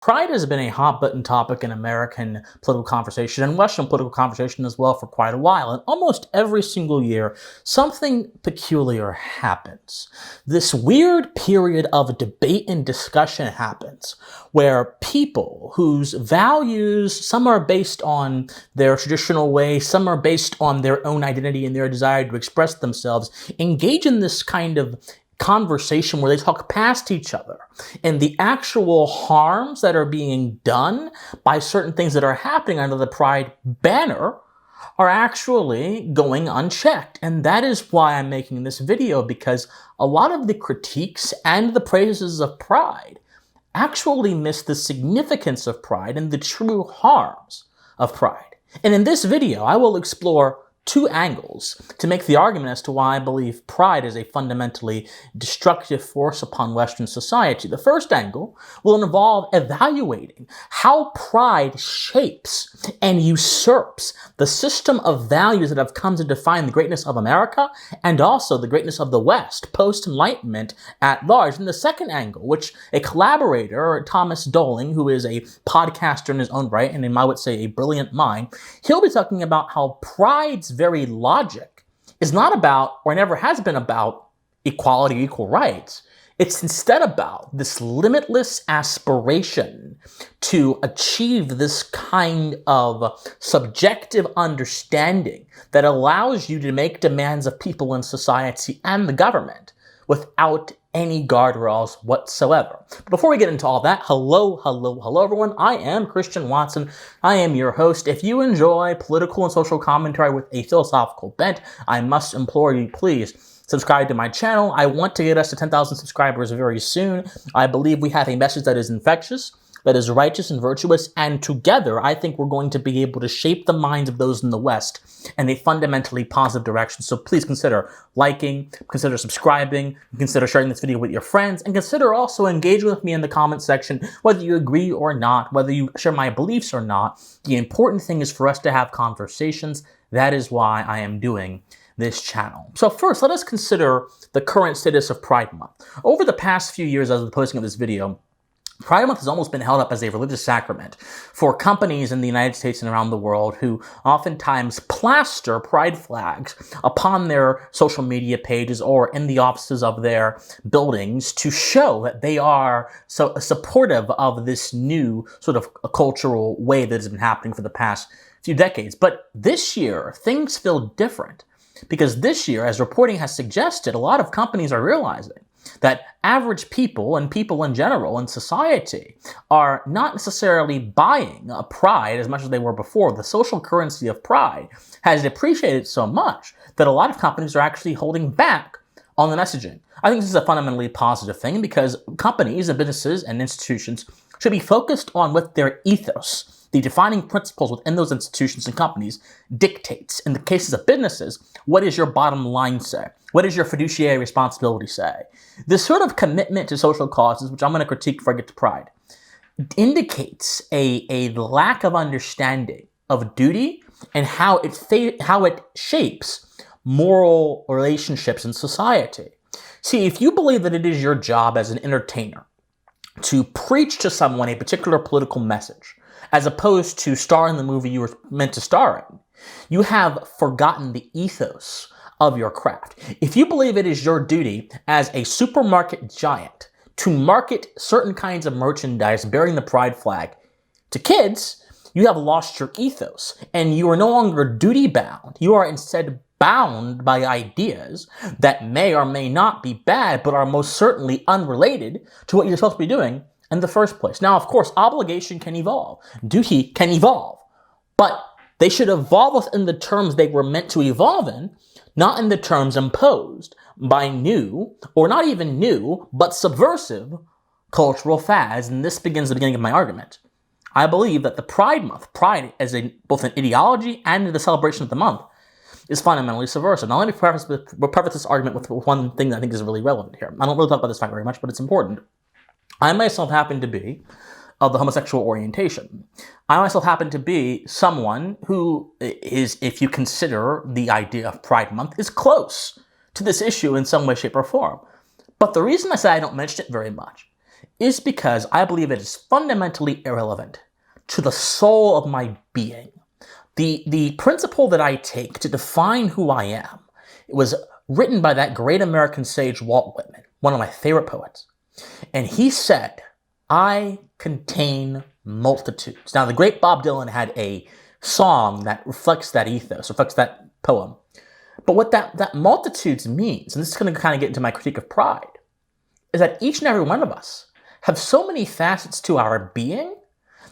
Pride has been a hot-button topic in American political conversation and Western political conversation as well for quite a while. And almost every single year, something peculiar happens. This weird period of debate and discussion happens where people whose values, some are based on their traditional way, some are based on their own identity and their desire to express themselves, engage in this kind of conversation where they talk past each other and the actual harms that are being done by certain things that are happening under the Pride banner are actually going unchecked. And that is why I'm making this video, because a lot of the critiques and the praises of Pride actually miss the significance of Pride and the true harms of Pride. And in this video, I will explore two angles to make the argument as to why I believe Pride is a fundamentally destructive force upon Western society. The first angle will involve evaluating how Pride shapes and usurps the system of values that have come to define the greatness of America and also the greatness of the West, post-Enlightenment at large. And the second angle, which a collaborator, Thomas Dowling, who is a podcaster in his own right, and I would say a brilliant mind, he'll be talking about how Pride's very logic is not about, or never has been about, equality, equal rights. It's instead about this limitless aspiration to achieve this kind of subjective understanding that allows you to make demands of people in society and the government without any guardrails whatsoever. Before we get into all that, hello everyone. I am Christian Watson. I am your host. If you enjoy political and social commentary with a philosophical bent, I must implore you, please subscribe to my channel. I want to get us to 10,000 subscribers very soon. I believe we have a message that is infectious, that is righteous and virtuous, and together I think we're going to be able to shape the minds of those in the West in a fundamentally positive direction. So please consider liking, consider subscribing, consider sharing this video with your friends, and consider also engaging with me in the comment section, whether you agree or not, whether you share my beliefs or not. The important thing is for us to have conversations. That is why I am doing this channel. So first, let us consider the current status of Pride Month. Over the past few years, as of the posting of this video, Pride Month has almost been held up as a religious sacrament for companies in the United States and around the world who oftentimes plaster Pride flags upon their social media pages or in the offices of their buildings to show that they are so supportive of this new sort of cultural way that has been happening for the past few decades. But this year, things feel different, because this year, as reporting has suggested, a lot of companies are realizing that average people and people in general in society are not necessarily buying Pride as much as they were before. The social currency of Pride has depreciated so much that a lot of companies are actually holding back on the messaging. I think this is a fundamentally positive thing, because companies and businesses and institutions should be focused on what their ethos, the defining principles within those institutions and companies, dictates. In the cases of businesses, what does your bottom line say? What does your fiduciary responsibility say? This sort of commitment to social causes, which I'm going to critique before I get to Pride, indicates a lack of understanding of duty and how it shapes moral relationships in society. See, if you believe that it is your job as an entertainer to preach to someone a particular political message, as opposed to star in the movie you were meant to star in, you have forgotten the ethos of your craft. If you believe it is your duty as a supermarket giant to market certain kinds of merchandise bearing the Pride flag to kids, you have lost your ethos, and you are no longer duty-bound. You are instead bound by ideas that may or may not be bad, but are most certainly unrelated to what you're supposed to be doing in the first place. Now, of course, obligation can evolve. Duty can evolve. But they should evolve within the terms they were meant to evolve in, not in the terms imposed by new, or not even new, but subversive cultural fads. And this begins the beginning of my argument. I believe that the Pride Month, Pride as both an ideology and the celebration of the month, is fundamentally subversive. Now, let me preface this argument with one thing that I think is really relevant here. I don't really talk about this fact very much, but it's important. I myself happen to be of the homosexual orientation. I myself happen to be someone who is, if you consider the idea of Pride Month, is close to this issue in some way, shape, or form. But the reason I say I don't mention it very much is because I believe it is fundamentally irrelevant to the soul of my being. The principle that I take to define who I am, it was written by that great American sage Walt Whitman, one of my favorite poets. And he said, I contain multitudes. Now, the great Bob Dylan had a song that reflects that ethos, reflects that poem. But what that multitudes means, and this is going to kind of get into my critique of pride, is that each and every one of us have so many facets to our being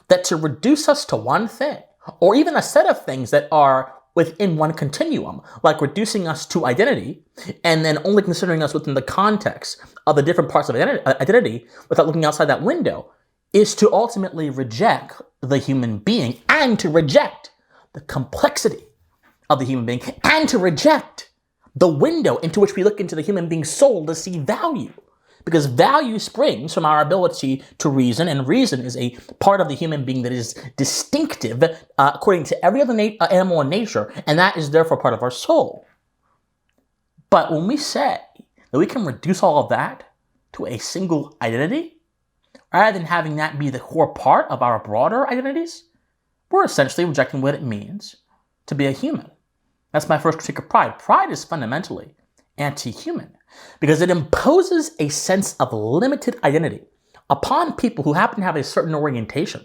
that to reduce us to one thing, or even a set of things that are within one continuum, like reducing us to identity, and then only considering us within the context of the different parts of identity without looking outside that window, is to ultimately reject the human being and to reject the complexity of the human being and to reject the window into which we look into the human being's soul to see value. Because value springs from our ability to reason, and reason is a part of the human being that is distinctive according to every other animal in nature, and that is therefore part of our soul. But when we say that we can reduce all of that to a single identity, rather than having that be the core part of our broader identities, we're essentially rejecting what it means to be a human. That's my first critique of pride. Pride is fundamentally anti-human because it imposes a sense of limited identity upon people who happen to have a certain orientation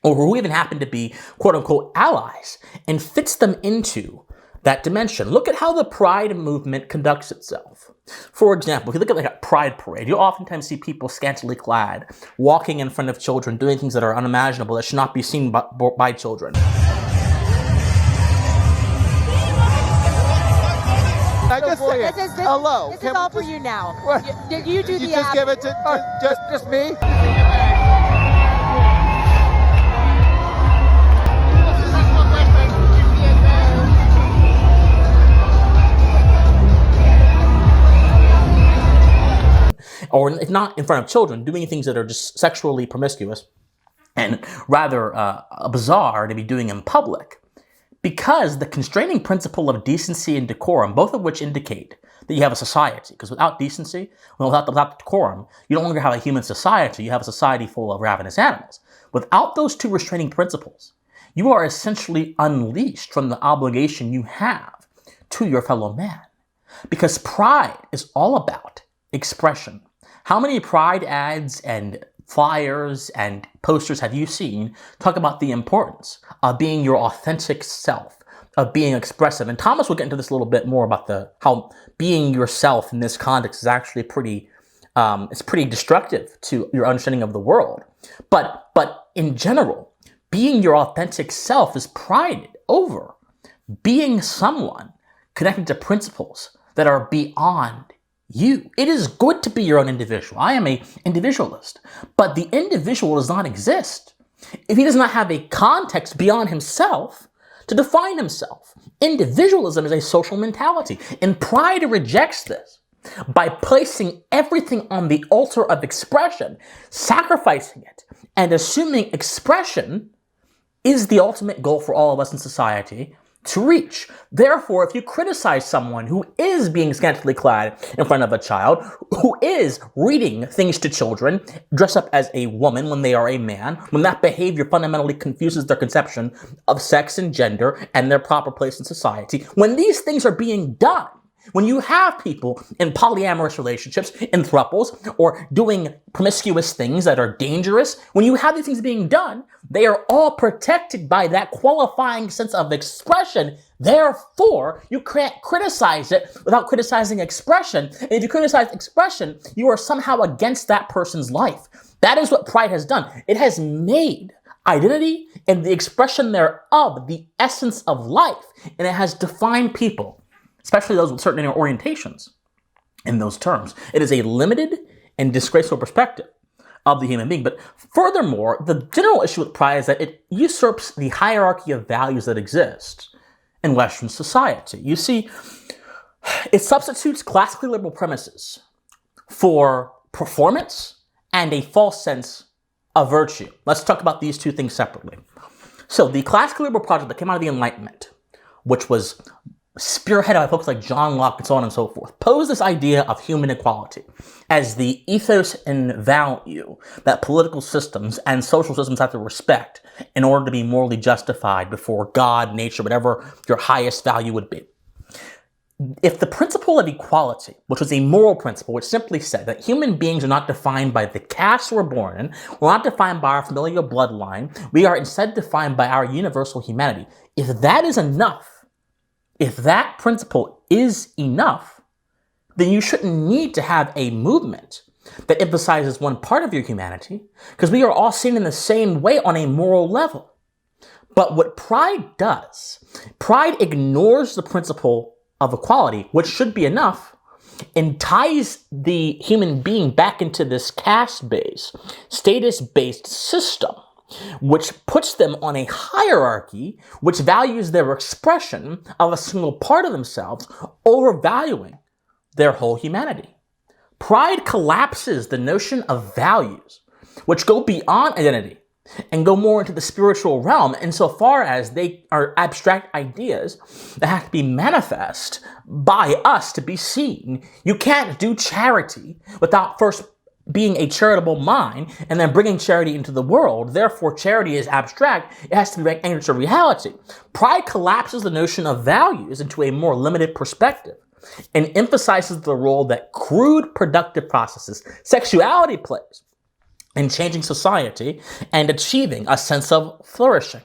or who even happen to be quote-unquote allies and fits them into that dimension. Look at how the pride movement conducts itself. For example, if you look at like a pride parade, you'll oftentimes see people scantily clad, walking in front of children, doing things that are unimaginable, that should not be seen by children. I just say it. Hello. This is all for you now. What? You do the just give it to just me? Or if not in front of children, doing things that are just sexually promiscuous and rather bizarre to be doing in public. Because the constraining principle of decency and decorum, both of which indicate that you have a society. Because without decency, without decorum, you no longer have a human society, you have a society full of ravenous animals. Without those two restraining principles, you are essentially unleashed from the obligation you have to your fellow man. Because pride is all about expression. How many pride ads and flyers and posters have you seen talk about the importance of being your authentic self, of being expressive? And Thomas will get into this a little bit more about how being yourself in this context is actually pretty destructive to your understanding of the world. But in general, being your authentic self is prided over being someone connected to principles that are beyond you. It is good to be your own individual. I am an individualist. But the individual does not exist if he does not have a context beyond himself to define himself. Individualism is a social mentality, and pride rejects this by placing everything on the altar of expression, sacrificing it, and assuming expression is the ultimate goal for all of us in society to reach. Therefore, if you criticize someone who is being scantily clad in front of a child, who is reading things to children, dressed up as a woman when they are a man, when that behavior fundamentally confuses their conception of sex and gender and their proper place in society, when these things are being done, when you have people in polyamorous relationships, in thruples, or doing promiscuous things that are dangerous, when you have these things being done, they are all protected by that qualifying sense of expression. Therefore, you can't criticize it without criticizing expression. And if you criticize expression, you are somehow against that person's life. That is what pride has done. It has made identity and the expression thereof the essence of life. And it has defined people, especially those with certain orientations, in those terms. It is a limited and disgraceful perspective of the human being. But furthermore, the general issue with pride is that it usurps the hierarchy of values that exist in Western society. You see, it substitutes classically liberal premises for performance and a false sense of virtue. Let's talk about these two things separately. So the classically liberal project that came out of the Enlightenment, which was spearheaded by folks like John Locke and so on and so forth, posed this idea of human equality as the ethos and value that political systems and social systems have to respect in order to be morally justified before God, nature, whatever your highest value would be. If the principle of equality, which was a moral principle, which simply said that human beings are not defined by the caste we're born in, we're not defined by our familial bloodline, we are instead defined by our universal humanity. If that is enough, if that principle is enough, then you shouldn't need to have a movement that emphasizes one part of your humanity, because we are all seen in the same way on a moral level. But what pride does, pride ignores the principle of equality, which should be enough, and ties the human being back into this caste-based, status-based system, which puts them on a hierarchy which values their expression of a single part of themselves, overvaluing their whole humanity. Pride collapses the notion of values, which go beyond identity and go more into the spiritual realm insofar as they are abstract ideas that have to be manifest by us to be seen. You can't do charity without first being a charitable mind and then bringing charity into the world. Therefore, charity is abstract. It has to be anchored to reality. Pride collapses the notion of values into a more limited perspective and emphasizes the role that crude productive processes, sexuality plays in changing society and achieving a sense of flourishing.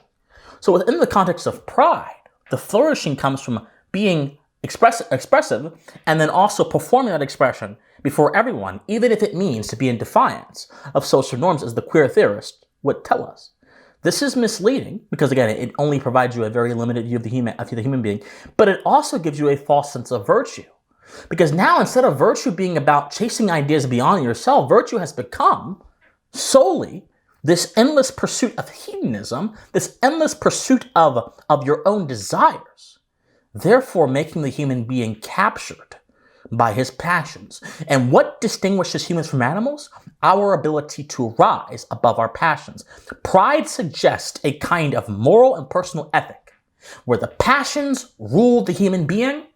So within the context of pride, the flourishing comes from being expressive and then also performing that expression before everyone, even if it means to be in defiance of social norms, as the queer theorist would tell us. This is misleading because, again, it only provides you a very limited view of the human being, but it also gives you a false sense of virtue. Because now, instead of virtue being about chasing ideas beyond yourself, virtue has become solely this endless pursuit of hedonism, this endless pursuit of your own desires, therefore making the human being captured by his passions. And what distinguishes humans from animals? Our ability to rise above our passions. Pride suggests a kind of moral and personal ethic where the passions rule the human being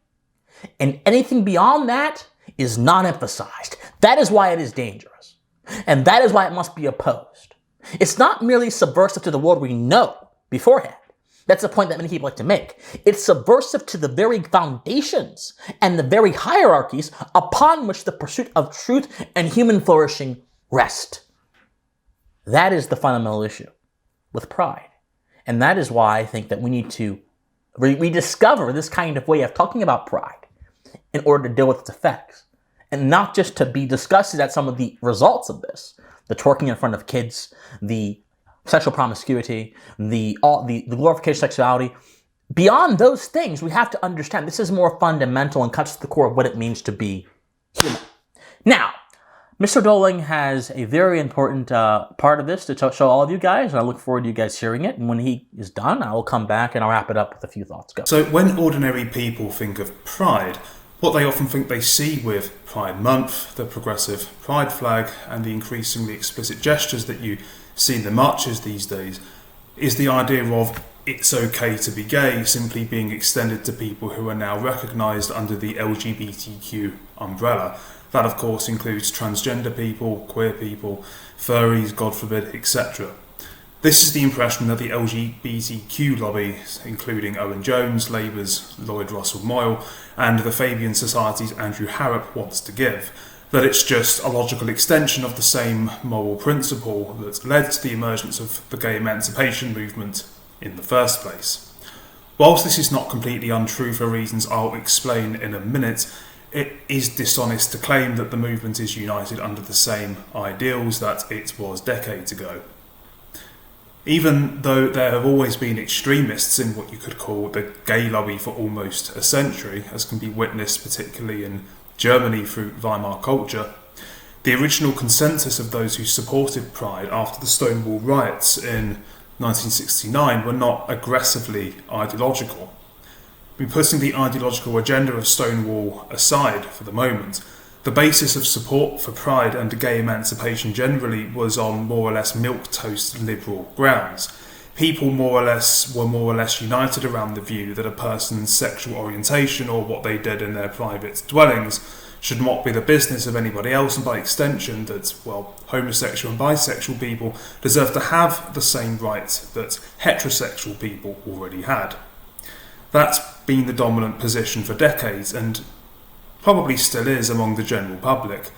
and anything beyond that is not emphasized. That is why it is dangerous. And that is why it must be opposed. It's not merely subversive to the world we know beforehand. That's the point that many people like to make. It's subversive to the very foundations and the very hierarchies upon which the pursuit of truth and human flourishing rest. That is the fundamental issue with pride. And that is why I think that we need to rediscover this kind of way of talking about pride in order to deal with its effects. And not just to be disgusted at some of the results of this, the twerking in front of kids, the sexual promiscuity, the glorification of sexuality. Beyond those things, we have to understand this is more fundamental and cuts to the core of what it means to be human. Now, Mr. Dowling has a very important part of this to show all of you guys, and I look forward to you guys hearing it. And when he is done, I will come back and I'll wrap it up with a few thoughts. Go. So when ordinary people think of pride, what they often think they see with Pride Month, the progressive pride flag, and the increasingly explicit gestures that you see in the marches these days, is the idea of it's okay to be gay simply being extended to people who are now recognised under the LGBTQ umbrella. That, of course, includes transgender people, queer people, furries, God forbid, etc. This is the impression that the LGBTQ lobby, including Owen Jones, Labour's Lloyd Russell Moyle, and the Fabian Society's Andrew Harrop wants to give. That it's just a logical extension of the same moral principle that led to the emergence of the gay emancipation movement in the first place. Whilst this is not completely untrue for reasons I'll explain in a minute, it is dishonest to claim that the movement is united under the same ideals that it was decades ago. Even though there have always been extremists in what you could call the gay lobby for almost a century, as can be witnessed particularly in Germany through Weimar culture, the original consensus of those who supported Pride after the Stonewall riots in 1969 were not aggressively ideological. Putting the ideological agenda of Stonewall aside for the moment, the basis of support for Pride and gay emancipation generally was on more or less milquetoast liberal grounds. people were more or less united around the view that a person's sexual orientation or what they did in their private dwellings should not be the business of anybody else, and by extension that, well, homosexual and bisexual people deserve to have the same rights that heterosexual people already had. That's been the dominant position for decades, and probably still is among the general public.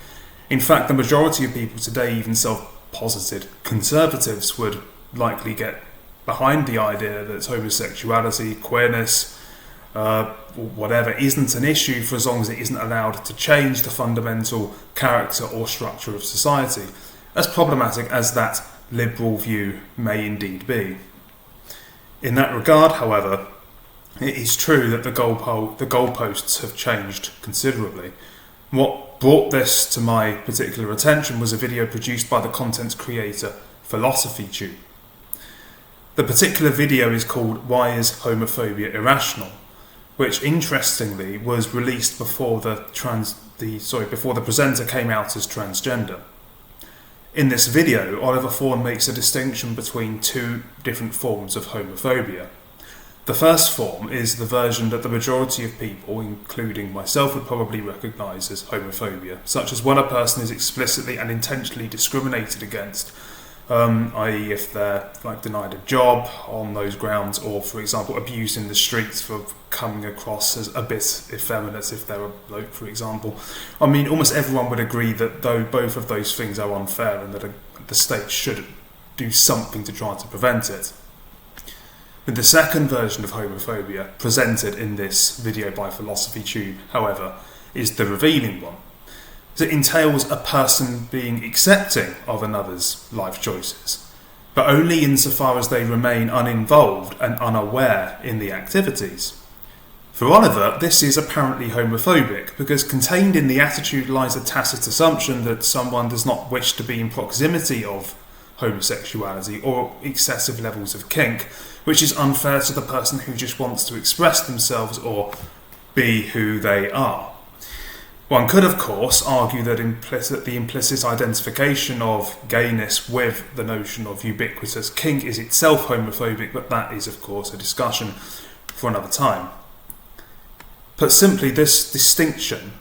In fact, the majority of people today, even self-posited conservatives, would likely get behind the idea that homosexuality, queerness, whatever, isn't an issue for as long as it isn't allowed to change the fundamental character or structure of society, as problematic as that liberal view may indeed be. In that regard, however, it is true that the goalposts have changed considerably. What brought this to my particular attention was a video produced by the content creator PhilosophyTube. The particular video is called "Why is Homophobia Irrational?", which interestingly was released before the presenter came out as transgender. In this video, Oliver Thorne makes a distinction between two different forms of homophobia. The first form is the version that the majority of people, including myself, would probably recognise as homophobia, such as when a person is explicitly and intentionally discriminated against, i.e. if they're denied a job on those grounds, or for example abused in the streets for coming across as a bit effeminate if they're a bloke, for example. I mean, almost everyone would agree that though both of those things are unfair and that the state should do something to try to prevent it. But the second version of homophobia presented in this video by PhilosophyTube, however, is the revealing one. It entails a person being accepting of another's life choices, but only insofar as they remain uninvolved and unaware in the activities. For Oliver, this is apparently homophobic because contained in the attitude lies a tacit assumption that someone does not wish to be in proximity of homosexuality or excessive levels of kink, which is unfair to the person who just wants to express themselves or be who they are. One could, of course, argue that the implicit identification of gayness with the notion of ubiquitous kink is itself homophobic, but that is, of course, a discussion for another time. Put simply, this distinction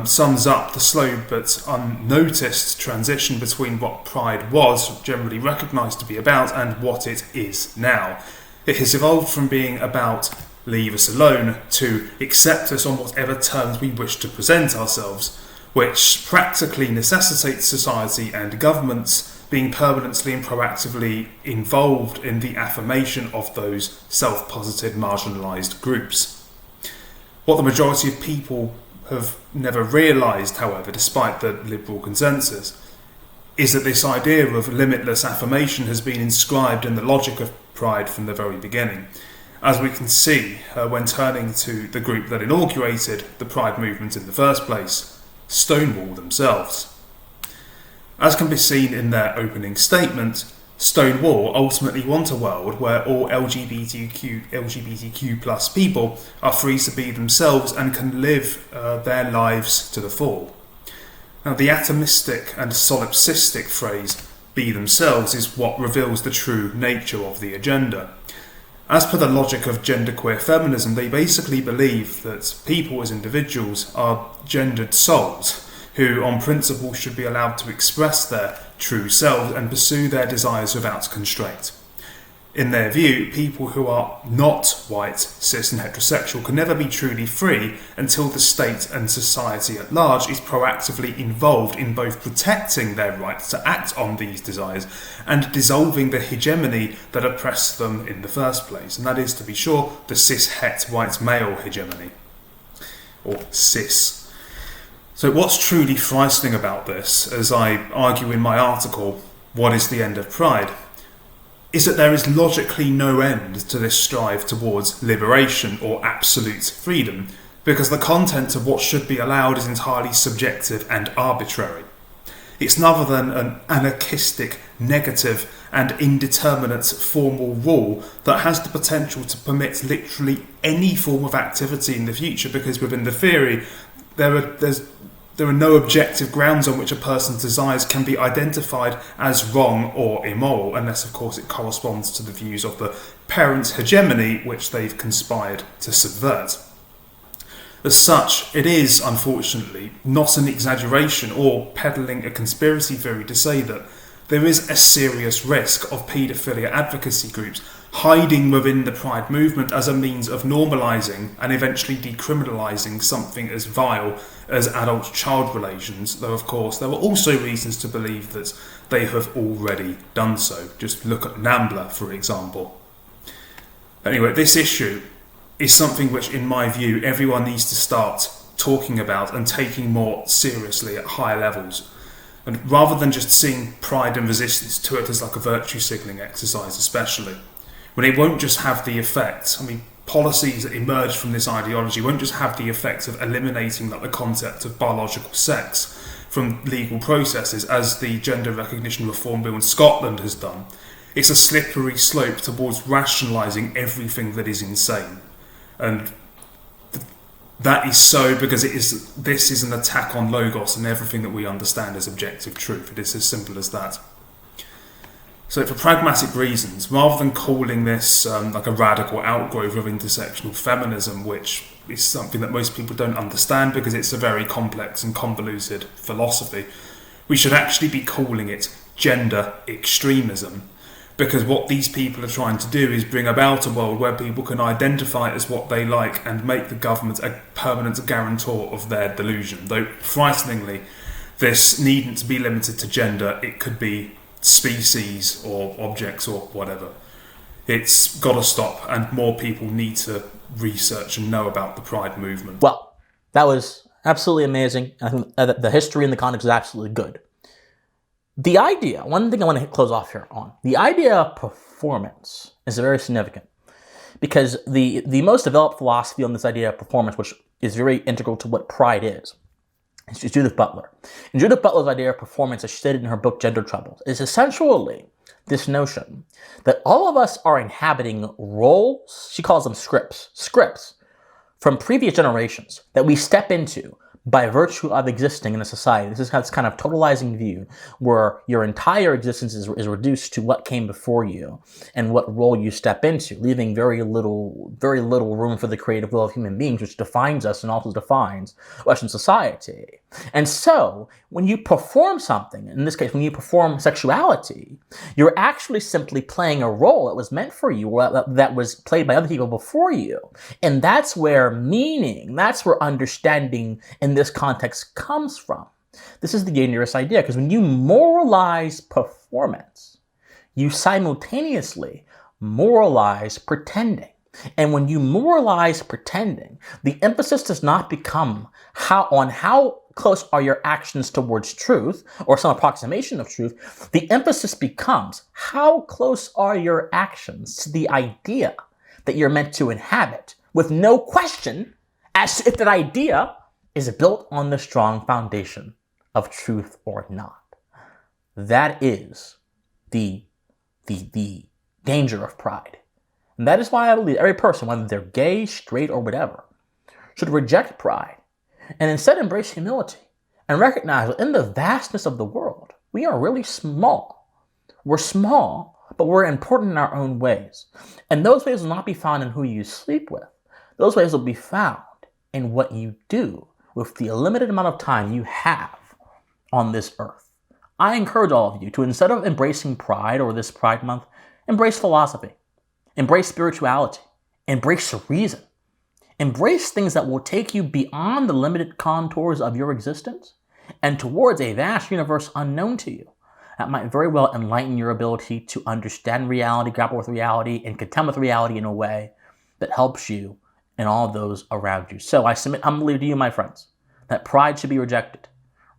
sums up the slow but unnoticed transition between what pride was generally recognised to be about and what it is now. It has evolved from being about leave us alone to accept us on whatever terms we wish to present ourselves, which practically necessitates society and governments being permanently and proactively involved in the affirmation of those self-posited marginalised groups. What the majority of people have never realised, however, despite the liberal consensus, is that this idea of limitless affirmation has been inscribed in the logic of pride from the very beginning, as we can see when turning to the group that inaugurated the pride movement in the first place, Stonewall themselves. As can be seen in their opening statement, Stonewall ultimately want a world where all LGBTQ plus people are free to be themselves and can live their lives to the full. Now, the atomistic and solipsistic phrase, be themselves, is what reveals the true nature of the agenda. As per the logic of genderqueer feminism, they basically believe that people as individuals are gendered souls who on principle should be allowed to express their true selves and pursue their desires without constraint. In their view, people who are not white, cis and heterosexual can never be truly free until the state and society at large is proactively involved in both protecting their right to act on these desires and dissolving the hegemony that oppressed them in the first place, and that is, to be sure, the cis-het white male hegemony, or cis. So what's truly frightening about this, as I argue in my article, What is the End of Pride?, is that there is logically no end to this strive towards liberation or absolute freedom, because the content of what should be allowed is entirely subjective and arbitrary. It's nothing than an anarchistic, negative and indeterminate formal rule that has the potential to permit literally any form of activity in the future, because within the theory there's There are no objective grounds on which a person's desires can be identified as wrong or immoral, unless, of course, it corresponds to the views of the parents' hegemony, which they've conspired to subvert. As such, it is, unfortunately, not an exaggeration or peddling a conspiracy theory to say that there is a serious risk of paedophilia advocacy groups hiding within the Pride movement as a means of normalising and eventually decriminalising something as vile as adult-child relations, though of course there are also reasons to believe that they have already done so. Just look at NAMBLA, for example. Anyway, this issue is something which, in my view, everyone needs to start talking about and taking more seriously at higher levels. And rather than just seeing pride and resistance to it as like a virtue signalling exercise, especially, when it won't just have the effect, policies that emerge from this ideology won't just have the effect of eliminating the concept of biological sex from legal processes, as the Gender Recognition Reform Bill in Scotland has done. It's a slippery slope towards rationalising everything that is insane. And that is so because this is an attack on logos and everything that we understand as objective truth. It is as simple as that. So for pragmatic reasons, rather than calling this like a radical outgrowth of intersectional feminism, which is something that most people don't understand because it's a very complex and convoluted philosophy, we should actually be calling it gender extremism. Because what these people are trying to do is bring about a world where people can identify as what they like and make the government a permanent guarantor of their delusion. Though, frighteningly, this needn't be limited to gender. It could be species or objects or whatever. It's got to stop, and more people need to research and know about the Pride movement. Well, that was absolutely amazing. I think the history and the context is absolutely good. The idea, one thing I want to close off here on, the idea of performance is very significant because the most developed philosophy on this idea of performance, which is very integral to what pride is Judith Butler. And Judith Butler's idea of performance, as stated in her book Gender Troubles, is essentially this notion that all of us are inhabiting roles, she calls them scripts from previous generations that we step into by virtue of existing in a society. This is this kind of totalizing view where your entire existence is reduced to what came before you and what role you step into, leaving very little room for the creative will of human beings, which defines us and also defines Western society. And so, when you perform something, in this case, when you perform sexuality, you're actually simply playing a role that was meant for you, or that was played by other people before you. And that's where meaning, that's where understanding in this context comes from. This is the dangerous idea, because when you moralize performance, you simultaneously moralize pretending. And when you moralize pretending, the emphasis does not become how close are your actions towards truth or some approximation of truth. The emphasis becomes how close are your actions to the idea that you're meant to inhabit, with no question as to if that idea is built on the strong foundation of truth or not. That is the danger of pride. And that is why I believe every person, whether they're gay, straight, or whatever, should reject pride and instead embrace humility and recognize that in the vastness of the world, we are really small. We're small, but we're important in our own ways. And those ways will not be found in who you sleep with. Those ways will be found in what you do with the limited amount of time you have on this earth. I encourage all of you to, instead of embracing pride or this Pride Month, embrace philosophy, embrace spirituality, embrace reason, embrace things that will take you beyond the limited contours of your existence and towards a vast universe unknown to you. That might very well enlighten your ability to understand reality, grapple with reality, and contend with reality in a way that helps you and all those around you. So I submit humbly to you, my friends, that pride should be rejected,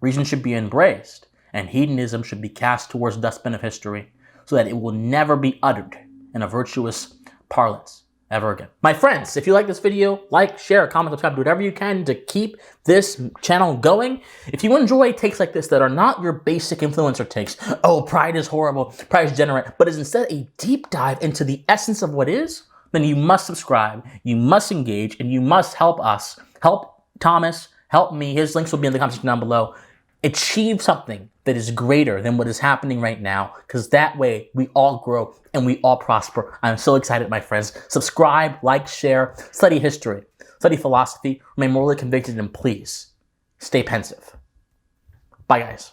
reason should be embraced, and hedonism should be cast towards the dustbin of history so that it will never be uttered in a virtuous parlance ever again. My friends, if you like this video, like, share, comment, subscribe, do whatever you can to keep this channel going. If you enjoy takes like this that are not your basic influencer takes, oh, pride is horrible, pride is degenerate, but is instead a deep dive into the essence of what is, then you must subscribe, you must engage, and you must help us, help Thomas, help me, his links will be in the comment section down below, achieve something that is greater than what is happening right now, because that way we all grow and we all prosper. I'm so excited, my friends. Subscribe, like, share, study history, study philosophy, remain morally convicted, and please stay pensive. Bye, guys.